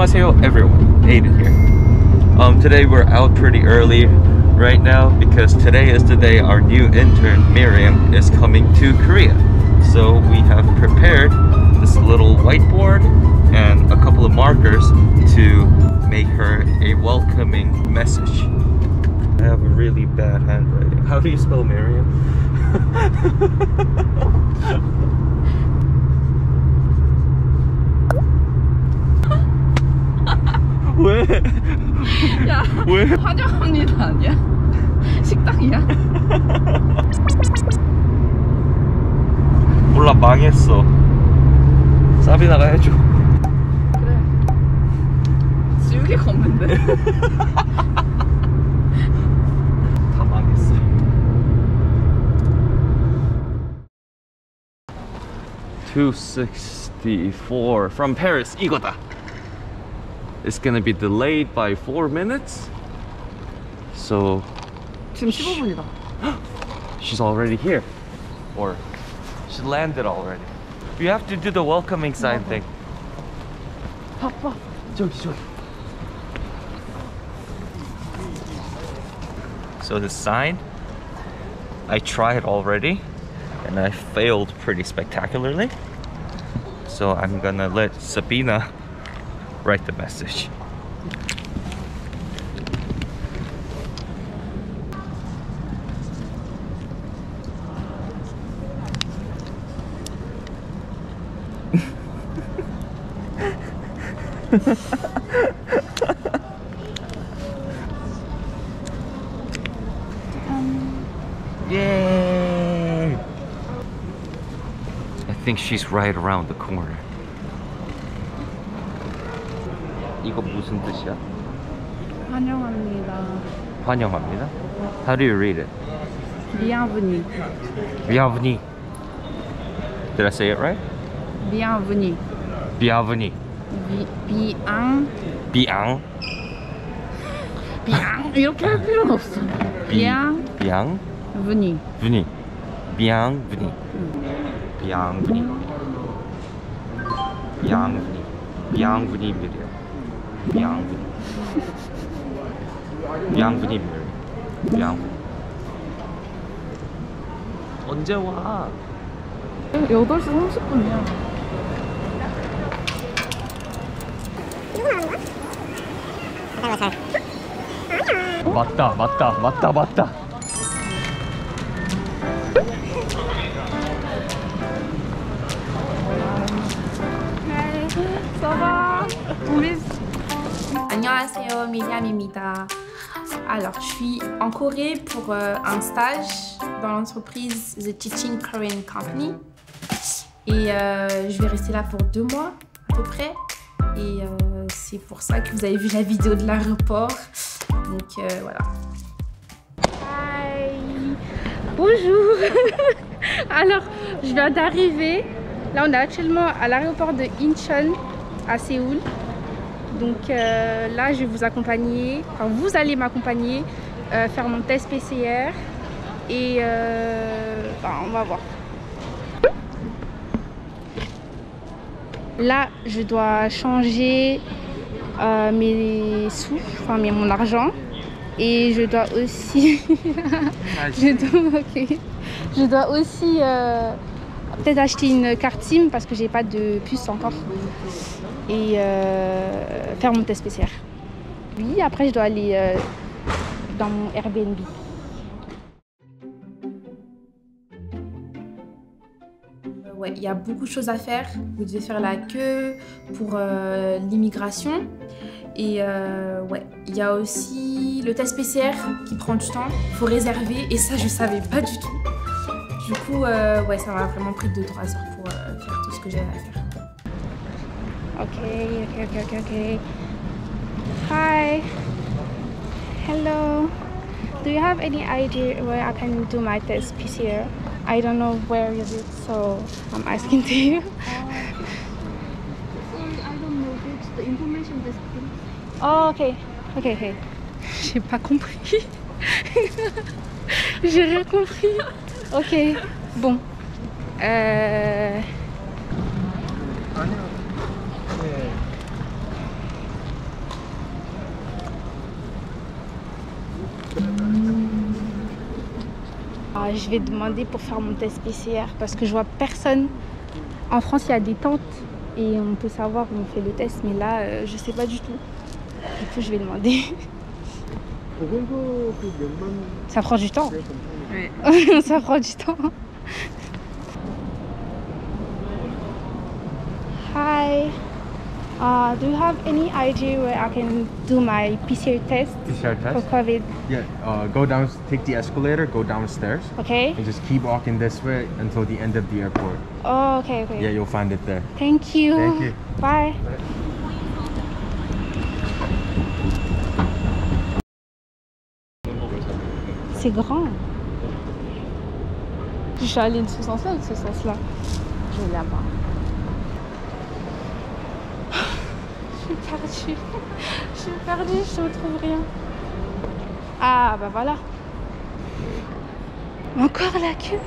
Annyeonghaseyo everyone, Aiden here. Today we're out pretty early right now because today is the day our new intern Miriam is coming to Korea. So we have prepared this little whiteboard and a couple of markers to make her a welcoming message. I have a really bad handwriting. How do you spell Miriam? 왜? 야, 왜? 환영합니다 아니야? 식당이야? 몰라, 망했어. 사비나가 해줘. 그래. 지우개가 없는데. 다 망했어. 264 from Paris. 이거다. It's gonna be delayed by 4 minutes. So 지금 15분이다. she's already here, or she landed already. You have to do the welcoming sign thing. 바빠. 저기. So the sign, I tried already, and I failed pretty spectacularly. So I'm gonna let Sabina write the message. Yay! I think she's right around the corner. 이거 무슨 뜻이야? 환영합니다. 환영합니다. How do you read it? Bienvenue. Bienvenue. Did I say it right? Bienvenue. Bienvenue. Bien. Bien. Bien. 이렇게 할 필요는 없어. Bien. Bienvenue. Venue. Bienvenue. Bienvenue. Bienvenue. Bienvenue, Miriam. Bienvenue. Bienvenue, Miriam. Bienvenue. 언제 와? 8시 30분이야. 맞다. Ça va? Oui. Annyeonghaseyo, Miriam입니다. Alors, je suis en Corée pour un stage dans l'entreprise The Teaching Korean Company. Et je vais rester là pour 2 mois à peu près. Et c'est pour ça que vous avez vu la vidéo de l'aéroport. Donc voilà. Hi. Bonjour. Alors, je viens d'arriver. Là, on est actuellement à l'aéroport de Incheon à Séoul. Donc là, je vais vous accompagner, enfin vous allez m'accompagner faire mon test PCR et on va voir. Là, je dois changer mes sous, enfin mon argent, et je dois aussi, je dois aussi peut-être acheter une carte SIM parce que j'ai pas de puce encore. Et faire mon test PCR. Oui, après je dois aller dans mon Airbnb. Ouais, il y a beaucoup de choses à faire. Vous devez faire la queue pour l'immigration. Et ouais, il y a aussi le test PCR qui prend du temps. Il faut réserver et ça je savais pas du tout. Du coup, ouais, ça m'a vraiment pris 2-3 heures pour faire tout ce que j'avais à faire. Okay. Hi. Hello. Do you have any idea where I can do my test PCR? I don't know where is it, so I'm asking to you. Sorry, I don't know. It's the information desk. Oh, okay. J'ai pas compris. J'ai rien compris. Ok. Bon. je vais demander pour faire mon test PCR parce que je vois personne. En France, il y a des tentes et on peut savoir où on fait le test, mais là, je sais pas du tout. Du coup, je vais demander. Ça prend du temps. Ouais. Ça prend du temps. Hi. Do you have any idea where I can do my PCR test PCR for test? COVID? Yeah, go down, take the escalator, go downstairs, Okay. and just keep walking this way until the end of the airport. Oh, okay, okay. Yeah, you'll find it there. Thank you. Thank you. Bye. C'est grand. Je suis allée de ce sens-là ou de ce sens-là? Je vais là-bas. Je suis perdue. Je suis perdue, je ne trouve rien. Ah, bah voilà. Encore la queue.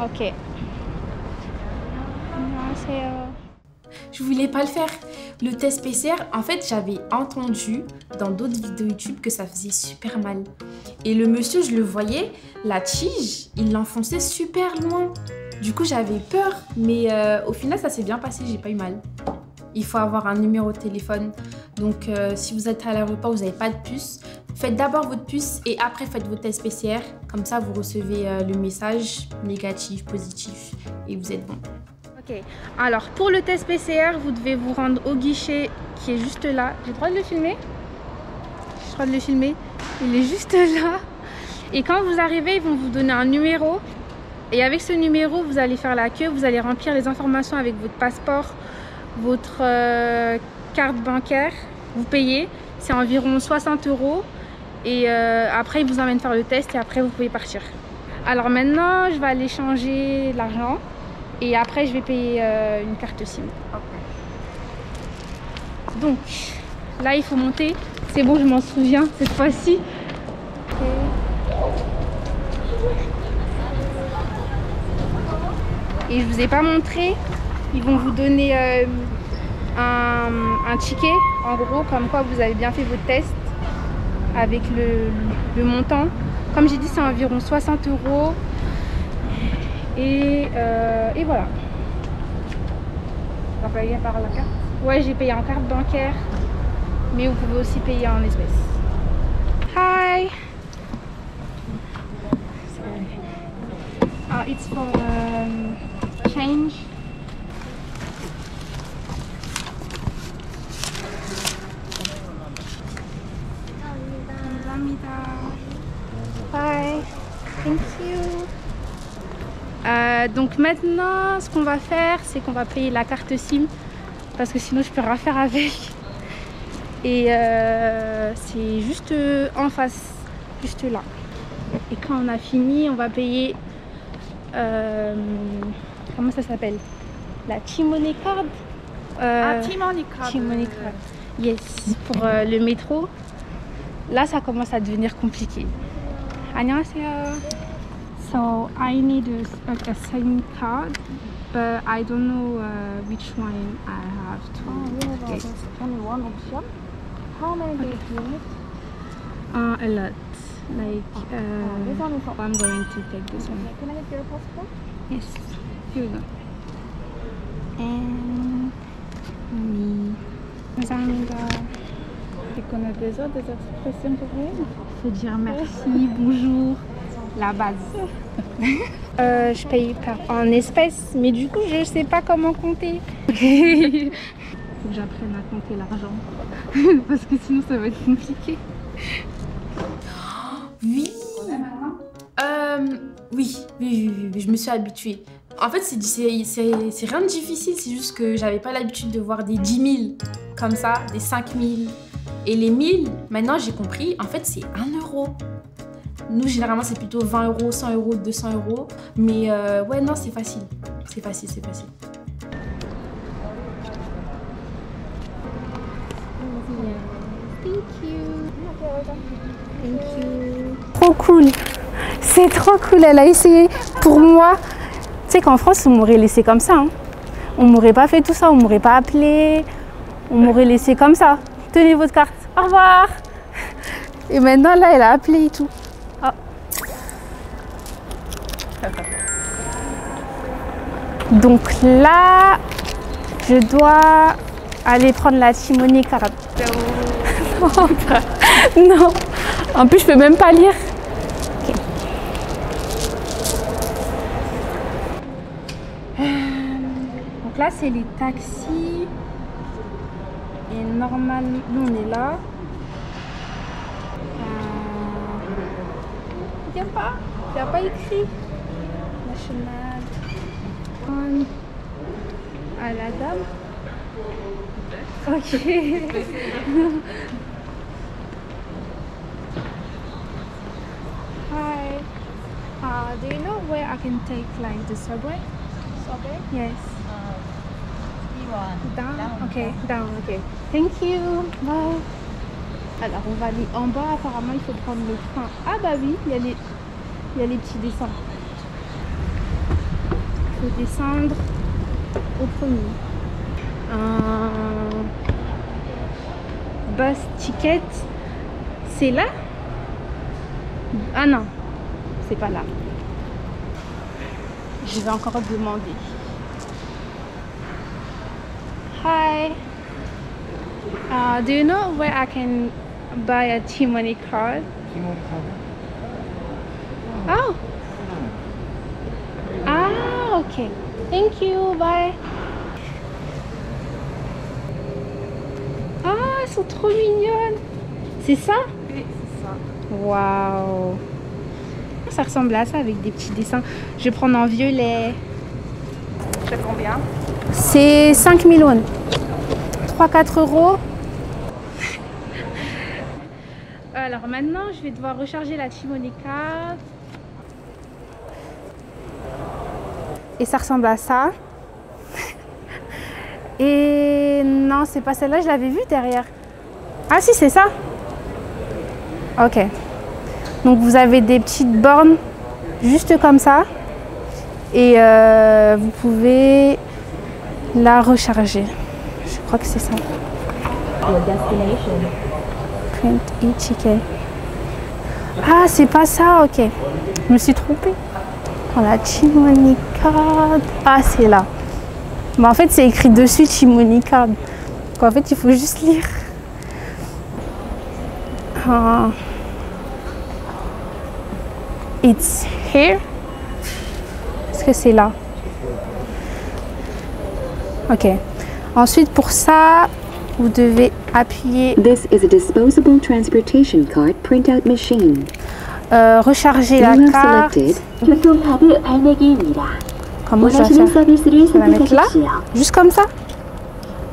Ok. Je voulais pas le faire. Le test PCR, en fait, j'avais entendu dans d'autres vidéos YouTube que ça faisait super mal. Et le monsieur, je le voyais, la tige, il l'enfonçait super loin. Du coup, j'avais peur, mais au final, ça s'est bien passé, j'ai pas eu mal. Il faut avoir un numéro de téléphone. Donc, si vous êtes à l'aéroport, vous n'avez pas de puce, faites d'abord votre puce et après, faites votre test PCR. Comme ça, vous recevez le message négatif, positif et vous êtes bon. Ok, alors pour le test PCR, vous devez vous rendre au guichet qui est juste là. J'ai le droit de le filmer? J'ai le droit de le filmer. Il est juste là. Et quand vous arrivez, ils vont vous donner un numéro. Et avec ce numéro, vous allez faire la queue. Vous allez remplir les informations avec votre passeport, votre carte bancaire. Vous payez. C'est environ 60 €. Et après, ils vous emmènent faire le test et après, vous pouvez partir. Alors maintenant, je vais aller changer l'argent. Et après, je vais payer une carte SIM. Donc, là, il faut monter. C'est bon, je m'en souviens cette fois-ci. Et je vous ai pas montré. Ils vont vous donner un ticket, en gros, comme quoi vous avez bien fait votre test avec le montant. Comme j'ai dit, c'est environ 60 €. Et voilà. Tu as payé par la carte? Ouais, j'ai payé en carte bancaire, mais vous pouvez aussi payer en espèces. Hi. It's for change. Bye. Thank you. Donc maintenant, ce qu'on va faire, c'est qu'on va payer la carte SIM parce que sinon je peux rien faire avec. Et c'est juste en face, juste là. Et quand on a fini, on va payer. Comment ça s'appelle? La T-Money Card. T-Money Card. T-Money Card. Yes, pour le métro. Là, ça commence à devenir compliqué. 안녕하세요. So I need a SIM card, but I don't know which one I have to get. Only one option. How many days do you need? A lot. Like, this one is I'm going to take this one. Can I get your passport? Yes, here we go. And me. 감사합니다. Et qu'on a besoin des expressions pour elle. Faut dire merci, bonjour, la base. Je paye en espèces, mais du coup je sais pas comment compter. Faut que j'apprenne à compter l'argent parce que sinon ça va être compliqué. Oui. Oui, je me suis habituée. En fait, c'est rien de difficile, c'est juste que j'avais pas l'habitude de voir des 10 000 comme ça, des 5 000. Et les 1000, maintenant j'ai compris, en fait c'est 1 €. Nous, généralement, c'est plutôt 20 €, 100 €, 200 €. Mais ouais, non, c'est facile. C'est facile, c'est facile. Thank you. Thank you. Trop cool. C'est trop cool. Elle a essayé pour moi. Tu sais qu'en France, on m'aurait laissé comme ça. Hein. On m'aurait pas fait tout ça. On m'aurait pas appelé. On m'aurait laissé comme ça. Tenez votre carte. Au revoir. Et maintenant, là, elle a appelé et tout. Oh. Donc là, je dois aller prendre la Chimone Card. Non, en plus je peux même pas lire. Okay. Donc là c'est les taxis. Et normalement, nous on est là. Il n'y a pas écrit. National. À la dame. Ok. Hi. Do you know where I can take like the subway? Subway? Yes. Down? Okay, down, okay. Thank you. Bye. Alors on va aller en bas, apparemment il faut prendre le train. Ah bah oui, il y a les petits dessins. Il faut descendre au premier. Bus ticket, c'est là? Ah non, c'est pas là. Je vais encore demander. Hi. Do you know where I can buy a T-Money card? Oh. Ah, ok. Thank you. Bye. Ah, elles sont trop mignonnes. C'est ça? Oui, c'est ça. Waouh. Ça ressemble à ça avec des petits dessins. Je vais prendre en violet. C'est combien? C'est 5 000 won. 3-4 euros. Alors maintenant, je vais devoir recharger la T-Money Card. Et ça ressemble à ça. Et non, c'est pas celle-là, je l'avais vue derrière. Ah si, c'est ça. Ok. Donc vous avez des petites bornes juste comme ça. Et vous pouvez la recharger. Je crois que c'est ça. Print e-ticket. Ah, c'est pas ça, ok. Je me suis trompée. Oh, la T-Money Card. Ah, c'est là. Mais en fait, c'est écrit dessus T-Money Card. Donc, en fait, il faut juste lire. It's here. Est-ce que c'est là? Ok. Ensuite, pour ça, vous devez appuyer. This is a disposable transportation card printout machine. Recharger la carte. Comment je vais faire? Je vais la mettre là? Juste comme ça?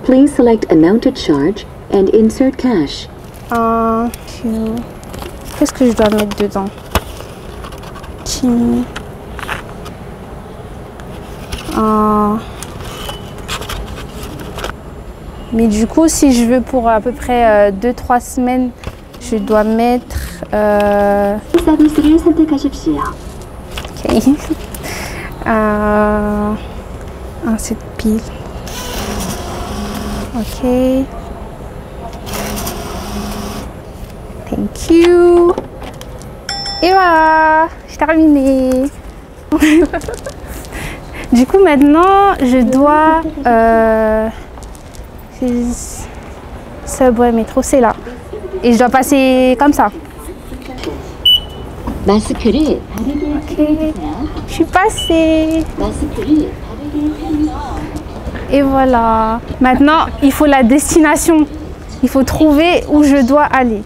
Please select amount to charge and insert cash. Qu'est-ce que je dois mettre dedans? Mais du coup, si je veux pour à peu près 2-3 semaines, je dois mettre... Ok. Cette pile. Ok. Thank you. Et voilà, j'ai terminé. Du coup, maintenant, je dois... Subway métro, c'est là. Et je dois passer comme ça. Ok, je suis passée. Et voilà. Maintenant, il faut la destination. Il faut trouver où je dois aller.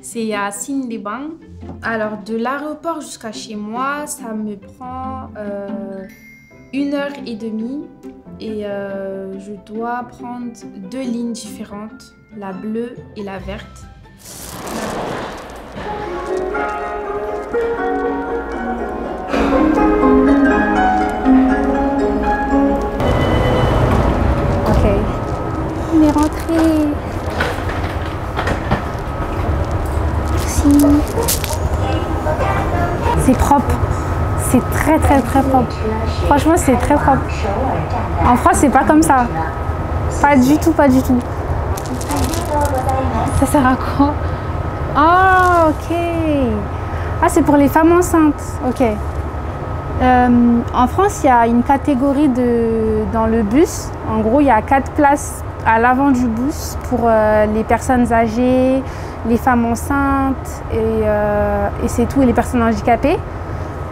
C'est à Sindebang. Alors, de l'aéroport jusqu'à chez moi, ça me prend 1h30. Et je dois prendre 2 lignes différentes, la bleue et la verte. Ok, on est rentré. Merci. C'est propre. C'est très propre. Franchement, c'est très propre. En France, c'est pas comme ça. Pas du tout. Ça sert à quoi? Ah, ok. Ah, c'est pour les femmes enceintes. Ok. En France, il y a une catégorie dans le bus. En gros, il y a 4 places à l'avant du bus pour les personnes âgées, les femmes enceintes et c'est tout, et les personnes handicapées.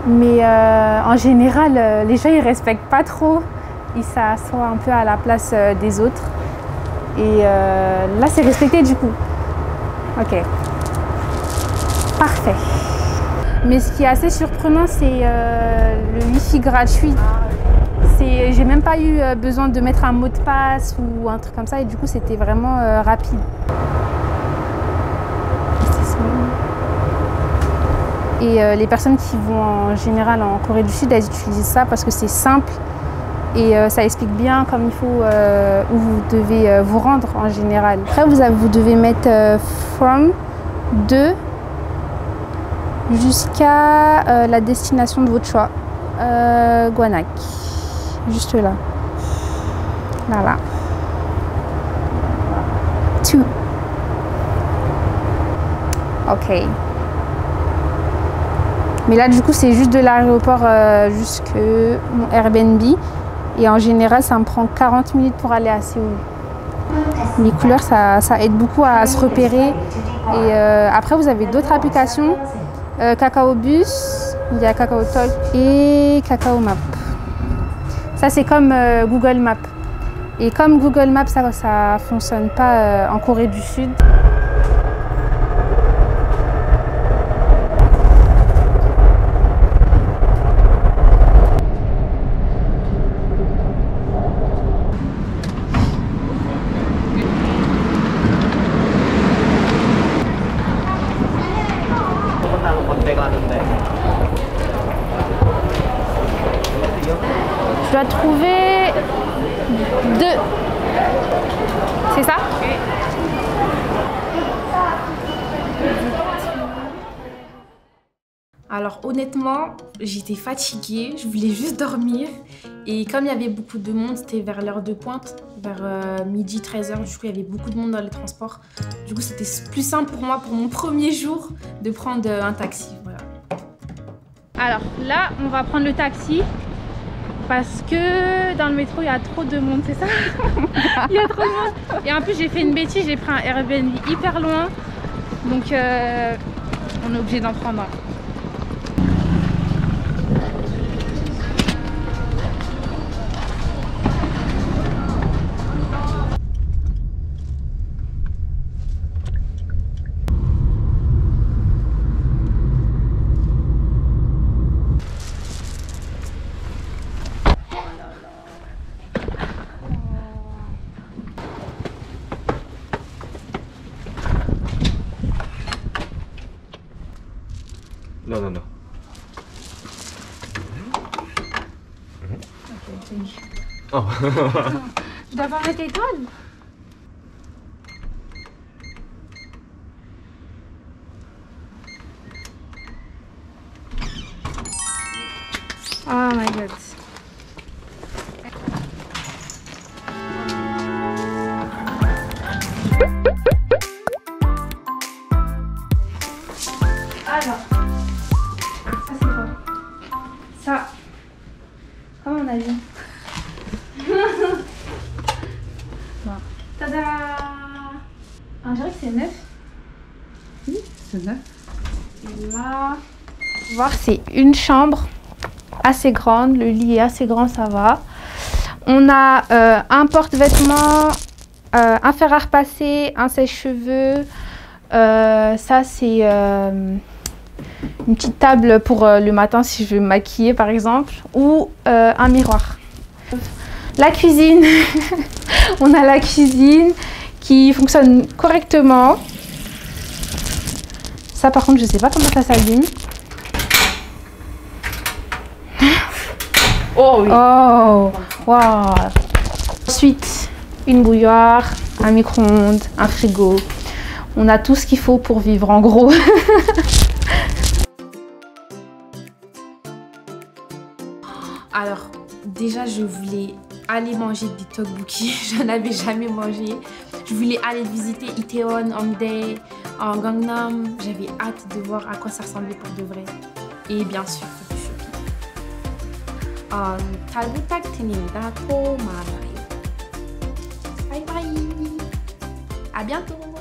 Mais en général, les gens ils respectent pas trop. Ils s'assoient un peu à la place des autres. Et là, c'est respecté du coup. Ok. Parfait. Mais ce qui est assez surprenant, c'est le Wi-Fi gratuit. J'ai même pas eu besoin de mettre un mot de passe ou un truc comme ça, et du coup, c'était vraiment rapide. Et les personnes qui vont en général en Corée du Sud, elles utilisent ça parce que c'est simple et ça explique bien comme il faut où vous devez vous rendre en général. Après, vous devez mettre from 2 jusqu'à la destination de votre choix. Gwanak. Juste là. Voilà. 2. Ok. Mais là, du coup, c'est juste de l'aéroport jusqu'à mon Airbnb. Et en général, ça me prend 40 minutes pour aller à Séoul. Les couleurs, ça aide beaucoup à se repérer. Et après, vous avez d'autres applications. Kakao Bus, il y a Kakao Talk et Kakao Map. Ça, c'est comme Google Maps. Et comme Google Maps, ça ne fonctionne pas en Corée du Sud. Je dois trouver 2. C'est ça? Alors honnêtement, j'étais fatiguée, je voulais juste dormir. Et comme il y avait beaucoup de monde, c'était vers l'heure de pointe, vers midi, 13h. Du coup, il y avait beaucoup de monde dans les transports. Du coup, c'était plus simple pour moi, pour mon premier jour, de prendre un taxi. Voilà. Alors là, on va prendre le taxi. Parce que dans le métro, il y a trop de monde, c'est ça? Il y a trop de monde. Et en plus, j'ai fait une bêtise, j'ai pris un Airbnb hyper loin. Donc, on est obligé d'en prendre un. Non, non, non. Oh. Je dois pas mettre l'étoile? Oh my god. Alors, ça c'est quoi? Ça, comme on a dit. Tada! On dirait que c'est neuf. Oui, c'est neuf. Et là, voir, c'est une chambre assez grande. Le lit est assez grand, ça va. On a un porte-vêtements, un fer à repasser, un sèche-cheveux. Ça, c'est une petite table pour le matin si je veux me maquiller, par exemple. Ou un miroir. La cuisine. On a la cuisine qui fonctionne correctement. Ça, par contre, je sais pas comment ça s'allume. Oh oui. Oh, wow. Ensuite, une bouilloire, un micro-ondes, un frigo. On a tout ce qu'il faut pour vivre, en gros. Alors, déjà, je voulais aller manger des tteokbokki. J'en avais jamais mangé. Je voulais aller visiter Itaewon, Hongdae, en Gangnam. J'avais hâte de voir à quoi ça ressemblait pour de vrai. Et bien sûr, du shopping. 잘 부탁드립니다. 고마워요. 바이바이. À bientôt.